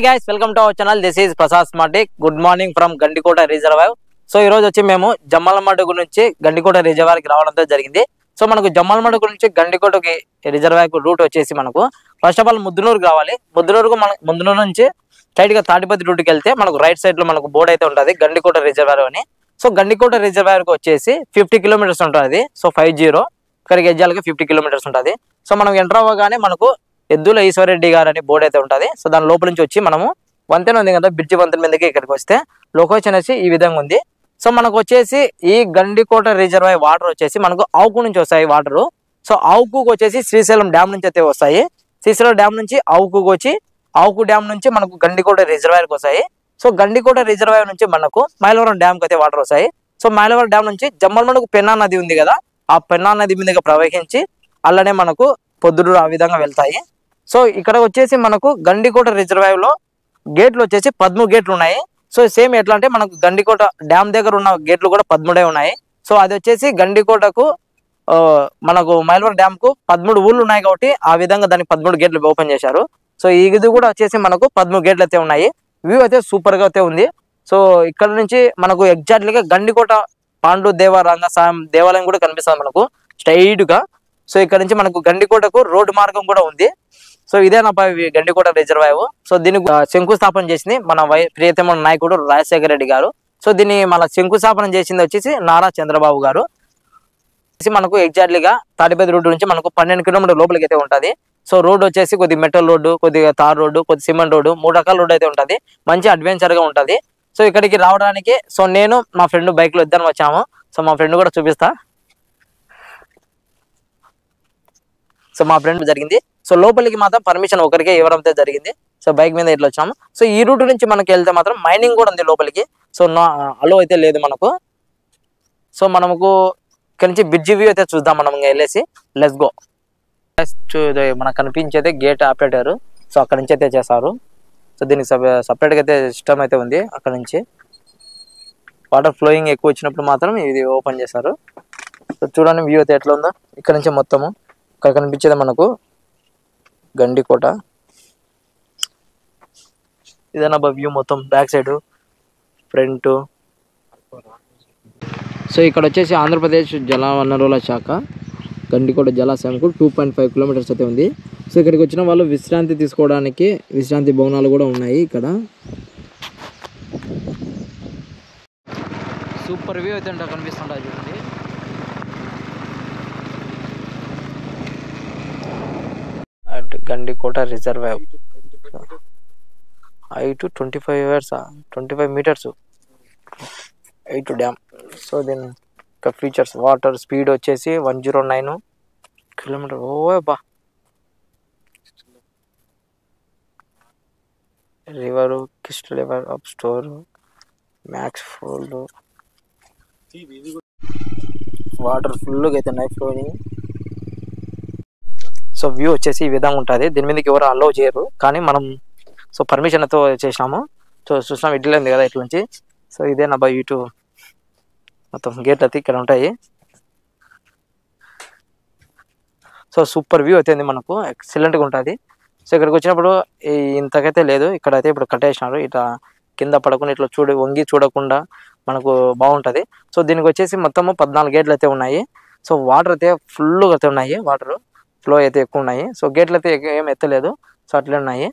guys, welcome to our channel. This is Prasad Smartic. Good morning from Gandikota Reservoir. So ఈ రోజు వచ్చి మేము జమ్మలమడుగు నుంచి గండికోట రిజర్వాయర్ కి రావడంతో జరిగింది. సో మనకు జమ్మలమడుగు నుంచి గండికోటకి రిజర్వాయర్ కు రూట్ వచ్చేసి మనకు ఫస్ట్ ఆఫ్ ఆల్ ముద్దునూరుకు రావాలి. ముద్దునూరు నుంచి స్ట్రైట్ గా తాటిపత్రి రూట్ కి వెళ్తే మనకు రైట్ సైడ్ లో మనకు బోర్డు అయితే ఉంటుంది గండికోట రిజర్వాయర్ అని. సో గండికోట రిజర్వాయర్ కు వచ్చేసి 50 కిలోమీటర్స్ ఉంటుంది. సో 50 ఇక్కడికి ఎజ్జాలకి 50 కిలోమీటర్స్ ఉంటుంది. సో మనం ఎంటర్ అవ్వగానే మనకు ఎద్దుల ఈశ్వరరెడ్డి గారు అని బోర్డు అయితే ఉంటుంది. సో దాని లోపల నుంచి వచ్చి మనము వంతెన ఉంది కదా, బ్రిడ్జి వంతెన మీదకి ఇక్కడికి వస్తే లొకేషన్ వచ్చి ఈ విధంగా ఉంది. సో మనకు వచ్చేసి ఈ గండికోట రిజర్వాయర్ వాటర్ వచ్చేసి మనకు ఆవుకు నుంచి వస్తాయి వాటర్. సో ఆవుకు వచ్చేసి శ్రీశైలం డ్యామ్ నుంచి అయితే వస్తాయి. శ్రీశైలం డ్యామ్ నుంచి ఆవుకు వచ్చి ఆవుకు డ్యామ్ నుంచి మనకు గండికోట రిజర్వాయర్కి వస్తాయి. సో గండికోట రిజర్వాయర్ నుంచి మనకు మైలవరం డ్యామ్కి అయితే వాటర్ వస్తాయి. సో మైలవరం డ్యామ్ నుంచి జమ్మలమడుగు పెన్నా నది ఉంది కదా, ఆ పెన్నా నది మీదుగా ప్రవహించి అలానే మనకు పొద్దుడు ఆ విధంగా వెళ్తాయి. సో ఇక్కడ వచ్చేసి మనకు గండికోట రిజర్వాయర్ లో గేట్లు వచ్చేసి 13 గేట్లు ఉన్నాయి. సో సేమ్ ఎట్లా అంటే మనకు గండికోట డ్యామ్ దగ్గర ఉన్న గేట్లు కూడా 13 ఉన్నాయి. సో అది వచ్చేసి గండికోటకు మనకు మైలవరం డ్యామ్ కు 13 ఊళ్ళు ఉన్నాయి కాబట్టి ఆ విధంగా దానికి 13 గేట్లు ఓపెన్ చేశారు. సో ఇది కూడా వచ్చేసి మనకు 13 గేట్లు అయితే ఉన్నాయి. వ్యూ అయితే సూపర్ గా అయితే ఉంది. సో ఇక్కడ నుంచి మనకు ఎగ్జాక్ట్లీగా గండికోట పాండు దేవరంగ దేవాలయం కూడా కనిపిస్తుంది మనకు స్ట్రైట్ గా. సో ఇక్కడ నుంచి మనకు గండికోటకు రోడ్డు మార్గం కూడా ఉంది. సో ఇదేనా గండికోట రిజర్వాయర్. సో దీనికి శంకుస్థాపన చేసింది మన ప్రియతమ నాయకుడు రాజశేఖర రెడ్డి గారు. సో దీన్ని మన శంకుస్థాపన చేసింది వచ్చేసి నారా చంద్రబాబు గారు. మనకు ఎగ్జాక్ట్లీగా తాటిపత్రి రోడ్డు నుంచి మనకు 12 కిలోమీటర్ లోపలికి అయితే ఉంటుంది. సో రోడ్ వచ్చేసి కొద్ది మెటల్ రోడ్డు, కొద్దిగా తార్ రోడ్డు, కొద్ది సిమెంట్ రోడ్డు, 3 రకాల రోడ్డు అయితే ఉంటుంది. మంచి అడ్వెంచర్ గా ఉంటుంది. సో ఇక్కడికి రావడానికి సో నేను మా ఫ్రెండ్ బైక్ లో ఇద్దరం వచ్చాము. సో మా ఫ్రెండ్ కూడా చూపిస్తా. సో మా ఫ్రెండ్ జరిగింది. సో లోపలికి మాత్రం పర్మిషన్ ఒకరికే ఇవ్వడంతో జరిగింది. సో బైక్ మీద ఇట్లా వచ్చాము. సో ఈ రూట్ నుంచి మనకి వెళ్తే మాత్రం మైనింగ్ కూడా ఉంది లోపలికి. సో అలో అయితే లేదు మనకు. సో మనకు ఇక్కడ నుంచి బ్రిడ్జి వ్యూ అయితే చూద్దాం మనం వెళ్ళేసి. Let's go. మనకు కనిపించేది గేట్ ఆపరేటర్. సో అక్కడ నుంచి అయితే చేస్తారు. సో దీనికి సపరేట్గా అయితే సిస్టమ్ అయితే ఉంది. అక్కడ నుంచి వాటర్ ఫ్లోయింగ్ ఎక్కువ వచ్చినప్పుడు మాత్రం ఇది ఓపెన్ చేస్తారు. సో చూడండి వ్యూ అయితే ఎట్లా ఉందో. ఇక్కడ నుంచి మొత్తము ఇక్కడ కనిపించేది మనకు గండికోట. ఇదేనా వ్యూ మొత్తం బ్యాక్ సైడ్ ఫ్రంట్. సో ఇక్కడ వచ్చేసి ఆంధ్రప్రదేశ్ జల వనరుల శాఖ గండికోట జలాశయంకు 2.5 కిలోమీటర్స్ అయితే ఉంది. సో ఇక్కడికి వచ్చిన వాళ్ళు విశ్రాంతి తీసుకోవడానికి విశ్రాంతి భవనాలు కూడా ఉన్నాయి ఇక్కడ. సూపర్ వ్యూ అయితే కనిపిస్తుంటాయి చూడండి. Gandikota reservoir height 25 meters height dam. So దీని ఫీచర్స్ వాటర్ స్పీడ్ వచ్చేసి 109 కిలోమీటర్. ఓ బా రివర్ కిస్ట్ river up store max full water ఫుల్గా అయితే నైట్ ఫ్లోయింగ్. సో వ్యూ వచ్చేసి ఈ విధంగా ఉంటుంది. దీని మీదకి ఎవరు అలో చేయరు కానీ మనం సో పర్మిషన్ తో చేసినాము. సో చూసినాం ఇట్లా ఉంది కదా ఇట్లా నుంచి. సో ఇదే నా ఇటు మొత్తం గేట్లు అయితే ఇక్కడ ఉంటాయి. సో సూపర్ వ్యూ అయితే మనకు ఎక్సలెంట్గా ఉంటుంది. సో ఇక్కడికి వచ్చినప్పుడు ఇంతకైతే లేదు, ఇక్కడైతే ఇప్పుడు కట్టేసినారు. ఇట్లా కింద పడకుండా ఇట్లా వంగి చూడకుండా మనకు బాగుంటుంది. సో దీనికి వచ్చేసి మొత్తము 14 గేట్లు అయితే ఉన్నాయి. సో వాటర్ అయితే ఫుల్గా అయితే ఉన్నాయి. వాటర్ ఫ్లో అయితే ఎక్కువ ఉన్నాయి. సో గేట్లు అయితే ఏం ఎత్తలేదు. సో అట్లే ఉన్నాయి.